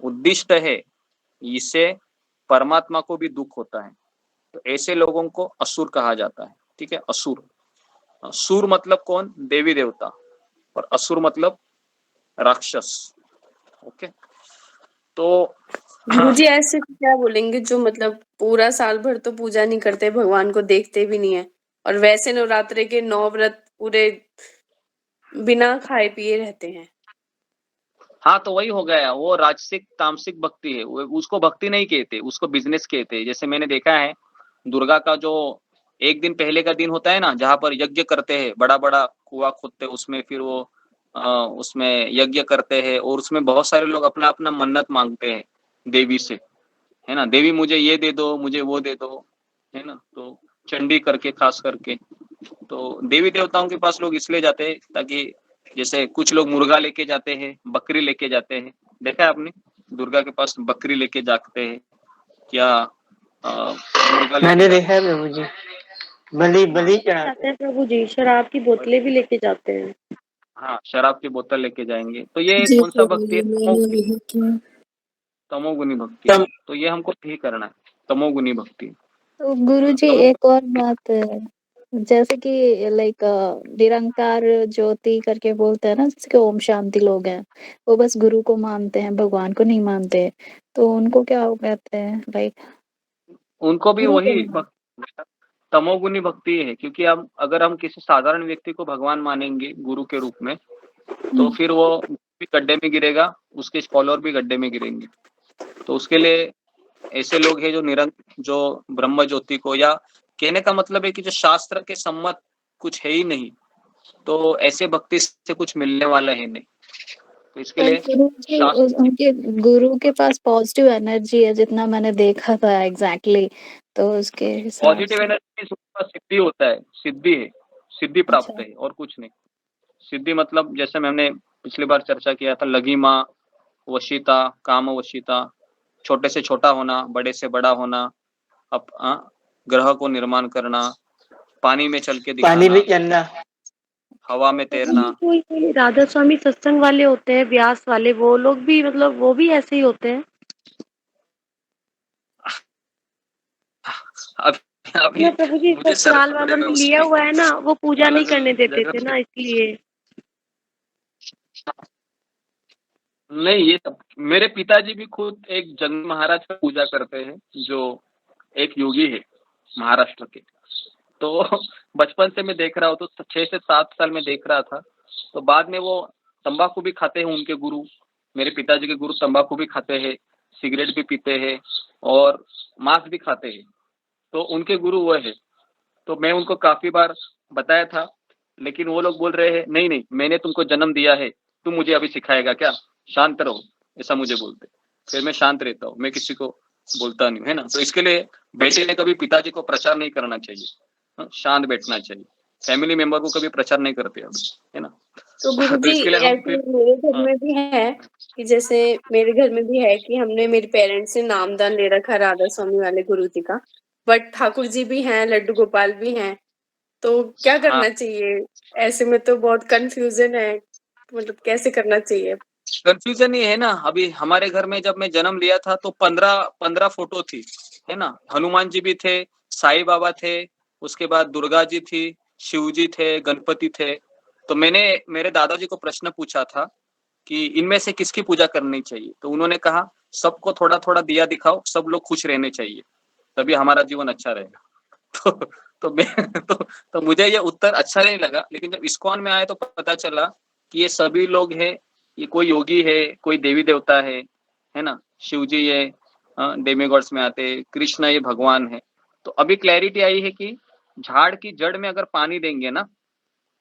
उद्दिष्ट है, इससे परमात्मा को भी दुख होता है। तो ऐसे लोगों को असुर कहा जाता है। ठीक है, असुर। सूर मतलब कौन? देवी देवता। और असुर मतलब राक्षस। ओके, तो गुरुजी ऐसे क्या बोलेंगे जो मतलब पूरा साल भर तो पूजा नहीं करते, भगवान को देखते भी नहीं है, और वैसे नवरात्रे के 9 व्रत पूरे बिना खाए पिए रहते हैं? हाँ, तो वही हो गया, वो राजसिक तामसिक भक्ति है। उसको भक्ति नहीं कहते, उसको बिजनेस कहते। जैसे मैंने देखा है, दुर्गा का जो एक दिन पहले का दिन होता है ना, जहाँ पर यज्ञ करते हैं, बड़ा बड़ा कुआं खोदते हैं, उसमें फिर वो उसमें यज्ञ करते हैं, और उसमें बहुत सारे लोग अपना अपना मन्नत मांगते हैं देवी से, है ना। देवी मुझे ये दे दो, मुझे वो दे दो, है ना। तो चंडी करके, खास करके तो देवी देवताओं के पास लोग इसलिए जाते हैं ताकि, जैसे कुछ लोग मुर्गा लेके जाते हैं, बकरी लेके जाते हैं। देखा है आपने, दुर्गा के पास बकरी लेके जाते हैं या मुर्गा लेके मैंने जाते देखा है प्रभु जी, बलि बलि जाते हैं प्रभु जी, शराब की बोतलें भी लेके जाते हैं। हाँ, शराब की बोतल लेके जाएंगे। तो ये जी कौन सा प्रभु भक्ति जी, है? मैंने भी किया। तमोगुनी भक्ति है। तो ये हमको ठीक करना है, तमोगुनी भक्ति। तो गुरुजी एक और बात है, जैसे कि लाइक निरंकार ज्योति करके बोलते हैं ना, जैसे कि ओम शांति लोग हैं, वो बस गुरु को मानते हैं, भगवान को नहीं मानते, तो उनको क्या कहते हैं लाइक? उनको भी गुरु को वही तमोगुनी भक्ति है, क्योंकि हम अगर हम किसी साधारण व्यक्ति को भगवान मानेंगे गुरु के रूप में, तो फिर वो भी गड्ढे में गिरेगा, उसके स्कॉलर भी गड्ढे में गिरेंगे। तो उसके लिए ऐसे लोग हैं जो ब्रह्म ज्योति को, या कहने का मतलब है कि जो शास्त्र के सम्मत कुछ है ही नहीं, तो ऐसे भक्ति से कुछ मिलने वाला है नहीं। तो इसके लिए गुरुजी उनके गुरु के पास पॉजिटिव एनर्जी है, जितना मैंने देखा था एग्जैक्टली, तो उसके हिसाब पॉजिटिव से। एनर्जी सिद्धि होता है, सिद्धि है, सिद्धि प्राप्त अच्छा। है, और कुछ नहीं। सिद्धि मतलब, जैसे मैंने पिछली बार चर्चा किया था, लघिमा, वशीता, काम वशीता, छोटे से छोटा होना, बड़े से बड़ा होना, ग्रह को निर्माण करना, पानी में चल के दिखाना, पानी भी चलना, हवा में तैरना। कोई राधा स्वामी सत्संग वाले होते हैं, व्यास वाले, वो लोग भी मतलब वो भी ऐसे ही होते हैं? अभी प्रभु जी, मुझे सर्च ससुराल वालों पड़ेगा ने लिया उसमें, हुआ है ना, वो पूजा नहीं अलग करने अलग देते थे जगह ना, इसलिए। नहीं, ये सब मेरे पिताजी भी खुद एक जंग महाराज का पूजा करते हैं, जो एक योगी है महाराष्ट्र के। तो बचपन से मैं देख रहा हूँ, तो 6 से 7 साल में देख रहा था। तो बाद में वो तंबाकू भी खाते हैं, उनके गुरु, मेरे पिताजी के गुरु तंबाकू भी खाते हैं, सिगरेट भी पीते हैं, और मांस भी खाते हैं। तो उनके गुरु वो है। तो मैं उनको काफी बार बताया था, लेकिन वो लोग बोल रहे हैं, नहीं नहीं, मैंने तुमको जन्म दिया है, तुम मुझे अभी सिखाएगा क्या, शांत रहो, ऐसा मुझे बोलते। फिर मैं शांत रहता हूँ, मैं किसी को बोलता नहीं, है ना। तो इसके लिए बेटे ने कभी पिताजी को प्रचार नहीं करना चाहिए, शांत बैठना चाहिए। फैमिली मेंबर को कभी प्रचार नहीं करते अब, है ना। तो तो गुरुजी इसके लिए हम ऐसे फिर मेरे घर में भी है कि जैसे मेरे घर में भी है कि हमने मेरे पेरेंट्स से नामदान ले रखा है राधा स्वामी वाले गुरु जी का, बट ठाकुर जी भी हैं, लड्डू गोपाल भी हैं, तो क्या हाँ, करना चाहिए? ऐसे में तो बहुत कंफ्यूजन है, मतलब कैसे करना चाहिए? कंफ्यूजन ही है ना। अभी हमारे घर में जब मैं जन्म लिया था, तो 15 फोटो थी, है ना। हनुमान जी भी थे, साईं बाबा थे, उसके बाद दुर्गा जी थी, शिव जी थे, गणपति थे। तो मैंने मेरे दादाजी को प्रश्न पूछा था कि इनमें से किसकी पूजा करनी चाहिए। तो उन्होंने कहा, सबको थोड़ा थोड़ा दिया दिखाओ, सब लोग खुश रहने चाहिए, तभी हमारा जीवन अच्छा रहेगा। तो तो मैं तो मुझे ये उत्तर अच्छा नहीं लगा। लेकिन जब इस्कॉन में आए तो पता चला कि ये सभी लोग हैं, ये कोई योगी है, कोई देवी देवता है ना। शिव जी ये डेमीगॉड्स में आते, कृष्ण ये भगवान है। तो अभी क्लैरिटी आई है कि झाड़ की जड़ में अगर पानी देंगे ना,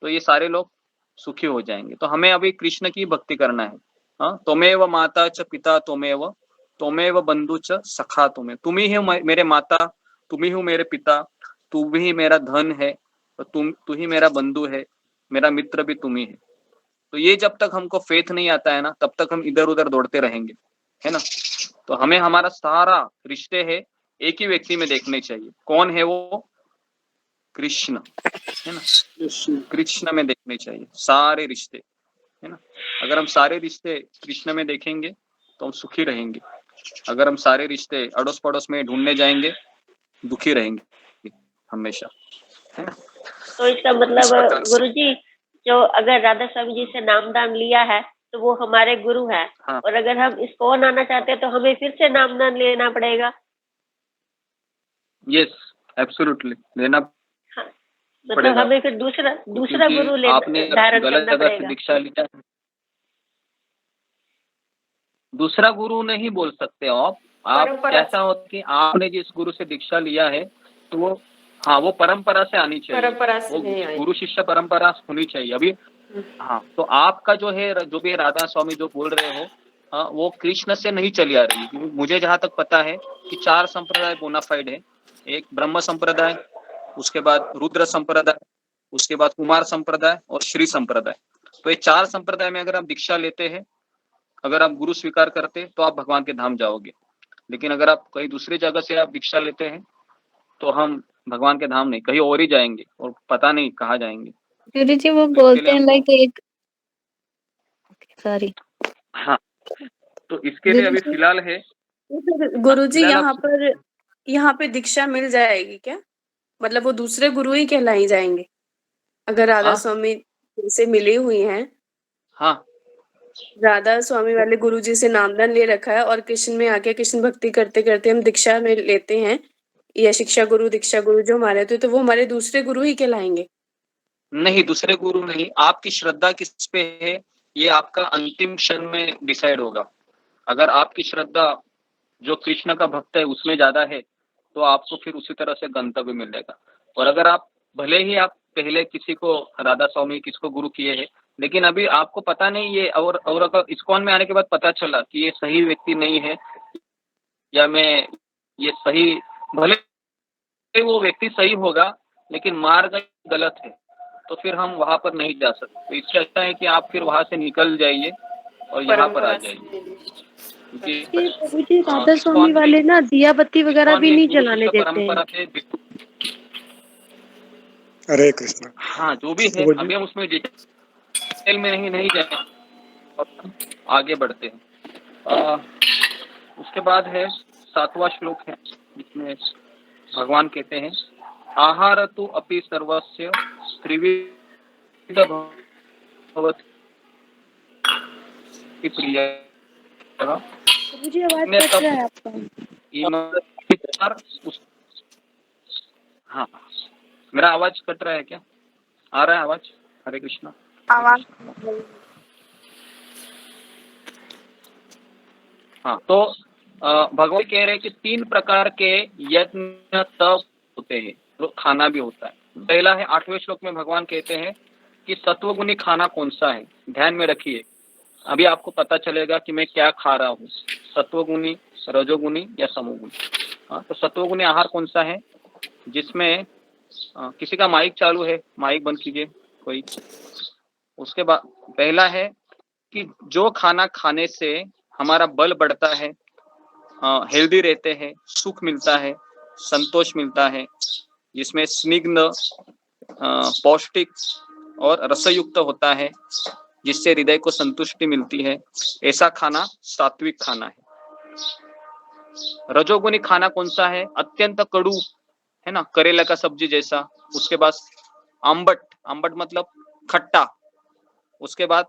तो ये सारे लोग सुखी हो जाएंगे। तो हमें अभी कृष्ण की भक्ति करना है। त्वमेव माता च पिता त्वमेव, त्वमेव बंधु च सखा तुम्हें। तुम ही हो मेरे माता, तुम ही हो मेरे पिता, तू भी मेरा धन है, तो तू ही मेरा बंधु है, मेरा मित्र भी तुम ही है। तो ये जब तक हमको फेथ नहीं आता है ना, तब तक हम इधर उधर दौड़ते रहेंगे, है ना। तो हमें हमारा सारा रिश्ते है एक ही व्यक्ति में देखने चाहिए। कौन है वो? कृष्ण, है ना। कृष्ण में देखने चाहिए सारे रिश्ते, है ना। अगर हम सारे रिश्ते कृष्ण में देखेंगे, तो हम सुखी रहेंगे। अगर हम सारे रिश्ते अड़ोस पड़ोस में ढूंढने जाएंगे, दुखी रहेंगे हमेशा, है ना। तो इसका इस मतलब प्रकार से गुरुजी, जो अगर राधा स्वामी जी से नामदान लिया है तो वो हमारे गुरु है, हाँ। और अगर हम इस्कॉन आना चाहते हैं तो हमें फिर से नामदान लेना पड़ेगा। यस, एब्सोल्युटली लेना हाँ, मतलब पड़ेगा। हमें फिर दूसरा क्योंकि गुरु आपने धारण गलत करना जगह से पड़ेगा। दीक्षा लिया है। दूसरा गुरु नहीं बोल सकते आप परंपरा कैसा होता कि आपने जिस गुरु से दीक्षा लिया है तो वो, हाँ, वो परंपरा से आनी चाहिए, परंपरा से वो नहीं आई। गुरु शिष्य परंपरा होनी चाहिए अभी। हाँ, तो आपका जो है, जो भी राधा स्वामी जो बोल रहे हो, हाँ, वो कृष्ण से नहीं चली आ रही। क्योंकि मुझे जहां तक पता है कि 4 संप्रदाय बोनाफाइड है। एक ब्रह्म संप्रदाय, उसके बाद रुद्र संप्रदाय, उसके बाद कुमार संप्रदाय और श्री संप्रदाय। तो ये 4 संप्रदाय में अगर आप दीक्षा लेते हैं, अगर आप गुरु स्वीकार करते हैं, तो आप भगवान के धाम जाओगे। लेकिन अगर आप कहीं दूसरी जगह से आप दीक्षा लेते हैं तो हम भगवान के धाम नहीं, कहीं और ही जाएंगे और पता नहीं कहाँ जाएंगे। गुरुजी वो तो इसके बोलते लिए हैं हमको, लाइक एक सॉरी हाँ, तो इसके लिए अभी गुरुजी फिलहाल है, गुरुजी फिलहाल यहाँ पे दीक्षा मिल जाएगी क्या? मतलब वो दूसरे गुरु ही कहलाई जाएंगे अगर राधा हाँ, स्वामी से मिली हुई हैं। हाँ, राधा स्वामी वाले गुरुजी से नामदान ले रखा है और कृष्ण में आके कृष्ण भक्ति करते करते हम दीक्षा में लेते हैं, या शिक्षा गुरु दीक्षा गुरु जो हमारे थे, तो वो हमारे दूसरे गुरु ही कहलाएंगे। नहीं, दूसरे गुरु नहीं। आपकी श्रद्धा किस पे है ये आपका अंतिम क्षण में डिसाइड होगा। अगर आपकी श्रद्धा जो कृष्ण का भक्त है उसमें ज्यादा है तो आपको फिर उसी तरह से गंतव्य मिलेगा। और अगर आप भले ही आप पहले किसी को राधा स्वामी किसको गुरु किए हैं, लेकिन अभी आपको पता नहीं ये, और अगर इस्कॉन में आने के बाद पता चला कि ये सही व्यक्ति नहीं है, या मैं ये सही, भले वो व्यक्ति सही होगा लेकिन मार्ग गलत है, तो फिर हम वहां पर नहीं जा सकते। तो इससे अच्छा है कि आप फिर वहां से निकल जाइए और यहाँ पर आ परंपरा जाइए। से। क्योंकि प्रभुजी, राधा स्वामी इस्कॉन वाले ना दिया बत्ती वगैरह इस्कॉन भी में नहीं गुरु जलाने शिष्य देते हैं। परंपरा से, हरे कृष्ण। हाँ, जो भी है प्रभु जी, अभी हम उसमें डिटेल में नहीं जाए और आगे बढ़ते हैं। उसके बाद है 7वां श्लोक है जिसमें भगवान कहते हैं, आहार तु अपि सर्वस्य त्रिविध भवति प्रिय। प्रभुजी, आवाज कट रहा है आपका। हाँ, मेरा आवाज कट रहा है क्या? आ रहा है आवाज? हरे कृष्णा। आवाज हाँ, तो भगवान कह रहे हैं कि 3 प्रकार के यज्ञ तप होते हैं, तो खाना भी होता है। पहला है 8वें श्लोक में भगवान कहते हैं कि सत्वगुणी खाना कौन सा है। ध्यान में रखिए, अभी आपको पता चलेगा कि मैं क्या खा रहा हूँ, सत्वगुणी, रजोगुणी या समोगुणी। हाँ, तो सत्वगुणी आहार कौन सा है, जिसमें किसी का माइक चालू है, माइक बंद कीजिए कोई। उसके बाद पहला है कि जो खाना खाने से हमारा बल बढ़ता है, हेल्दी रहते हैं, सुख मिलता है, संतोष मिलता है, जिसमें स्निग्ध, पौष्टिक और रसयुक्त होता है, जिससे हृदय को संतुष्टि मिलती है, ऐसा खाना सात्विक खाना है। रजोगुणी खाना कौन सा है, अत्यंत कड़ू है ना, करेला का सब्जी जैसा। उसके बाद आम्बट, आम्बट मतलब खट्टा। उसके बाद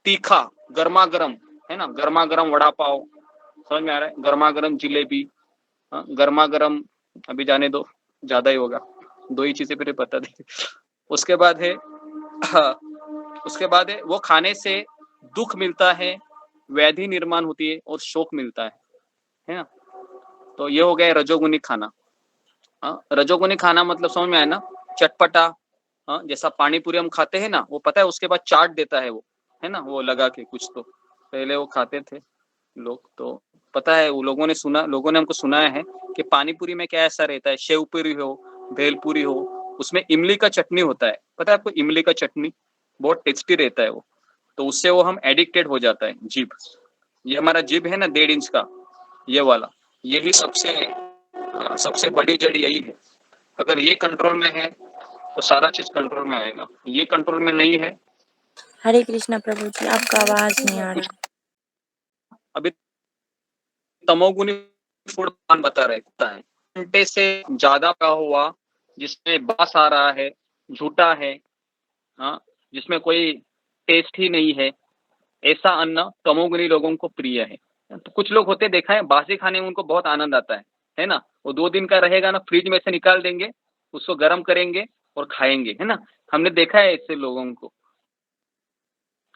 तीखा, गर्मा गर्म है ना, गर्मा गर्म वड़ा पाव, समझ में आ रहा है, गर्मा गर्म जिलेबी, गर्मा गर्म, अभी जाने दो, ज्यादा ही होगा, 2 ही चीजें मेरे पता थी। उसके बाद है वो खाने से दुख मिलता है, व्याधि निर्माण होती है और शोक मिलता है ना। तो ये हो गया रजोगुनी खाना। रजोगुनी खाना मतलब समझ में आया ना, चटपटा, जैसा पानी पूरी हम खाते हैं ना, वो पता है उसके बाद चाट देता है वो, है ना, वो लगा के कुछ। तो पहले वो खाते थे लोग, तो पता है, वो लोगों ने हमको सुनाया है कि पानी पूरी में क्या ऐसा रहता है, शेव पूरी हो, भेलपूरी हो, उसमें इमली का चटनी होता है। पता है आपको इमली का चटनी बहुत टेस्टी रहता है वो, तो उससे वो हम एडिक्टेड हो जाता है। जीभ, ये हमारा जीभ है ना 1.5 इंच का, ये वाला, यही सबसे बड़ी जड़ यही है। अगर ये कंट्रोल में है तो सारा चीज कंट्रोल में आएगा, ये कंट्रोल में नहीं है। हरे कृष्णा प्रभु जी, आपका आवाज नहीं आ रहा। अभी तमोगुनी फूड पान बता रहे है, घंटे से ज्यादा का हुआ, जिसमें बास आ रहा है, झूठा है, हाँ, जिसमें कोई टेस्ट ही नहीं है, ऐसा अन्न तमोगुनी लोगों को प्रिय है। तो कुछ लोग होते देखा है, बासी खाने में उनको बहुत आनंद आता है ना। वो 2 दिन का रहेगा ना, फ्रिज में से निकाल देंगे, उसको गर्म करेंगे और खाएंगे, है ना। हमने देखा है ऐसे लोगों को।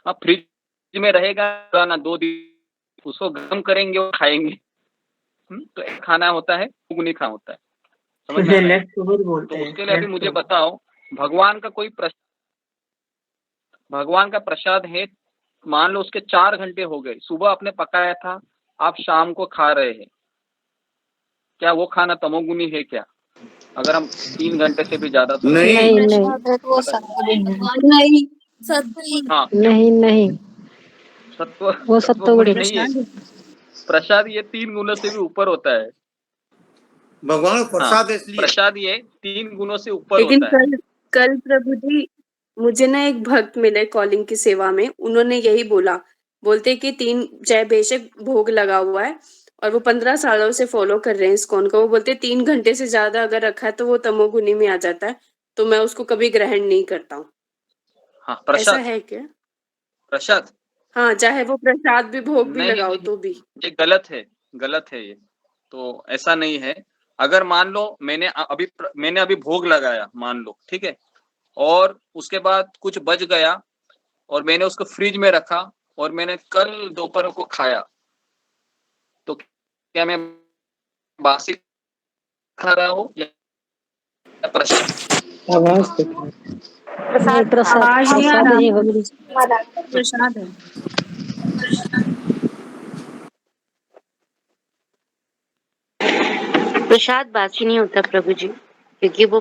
अब फ्रिज में रहेगा ना 2 दिन, उसको गर्म करेंगे और खाएंगे। तो एक खाना होता है, तमोगुनी खाना होता है, समझ में आया? लेफ्ट ओवर बोलते तो हैं। उसके लिए अभी मुझे बताओ, भगवान का कोई भगवान का प्रसाद है, मान लो उसके 4 घंटे हो गए, सुबह आपने पकाया था, आप शाम को खा रहे हैं, क्या वो खाना तमोगुनी है क्या? अगर हम 3 घंटे से भी ज्यादा तो नहीं नहीं नहीं हाँ, क्यों? नहीं नहीं सत्व वो सत्वगुणी सत्वगुणी नहीं है। प्रसाद ये 3 गुणों से भी ऊपर होता है। भगवान हाँ, प्रसाद इसलिए प्रसाद ये 3 गुणों से ऊपर लेकिन होता है। कल प्रभु जी मुझे ना एक भक्त मिले कॉलिंग की सेवा में, उन्होंने यही बोलते कि 3 चाहे बेशक भोग लगा हुआ है और वो 15 सालों से फॉलो कर रहे हैं इस्कॉन को, वो बोलते 3 घंटे से ज्यादा अगर रखा है तो वो तमोगुनी में आ जाता है, तो मैं उसको कभी ग्रहण नहीं करता हूँ। हाँ, ऐसा प्रसाद है क्या? प्रसाद हाँ, चाहे वो प्रसाद भी भोग भी नहीं, लगाओ नहीं, तो भी। ये गलत है ये। तो ऐसा नहीं है। अगर मान लो मैंने अभी भोग लगाया, मान लो, ठीक है, और उसके बाद कुछ बच गया और मैंने उसको फ्रिज में रखा और मैंने कल दोपहर को खाया, तो क्या मैं बासी खा रहा हूँ या प्रसाद? आवाज नहीं प्रसाद आवाज नहीं आ प्रसाद रहा, ही होगी। प्रसाद है। प्रसाद बासी नहीं होता प्रभु जी, क्योंकि वो